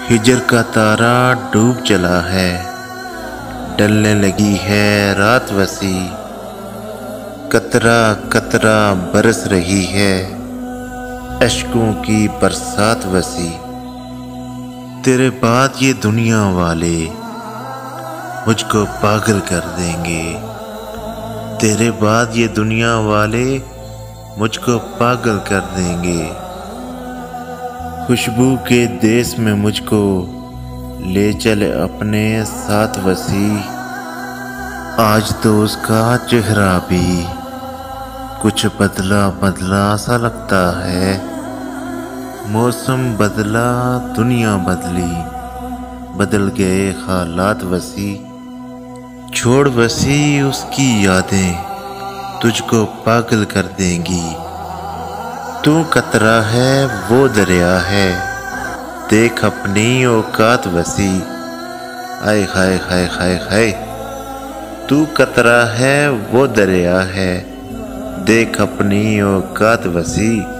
हिजर का तारा डूब चला है, डलने लगी है रात वसी। कतरा कतरा बरस रही है, अश्कों की बरसात वसी। तेरे बाद ये दुनिया वाले मुझको पागल कर देंगे। तेरे बाद ये दुनिया वाले मुझको पागल कर देंगे। खुशबू के देश में मुझको ले चल अपने साथ वसी। आज तो उसका चेहरा भी कुछ बदला बदला सा लगता है। मौसम बदला, दुनिया बदली, बदल गए हालात वसी। छोड़ वसी, उसकी यादें तुझको पागल कर देंगी। तू कतरा है, वो दरिया है, देख अपनी औकात वसी। आय हाय हाय हाय हाय। तू कतरा है, वो दरिया है, देख अपनी औकात वसी।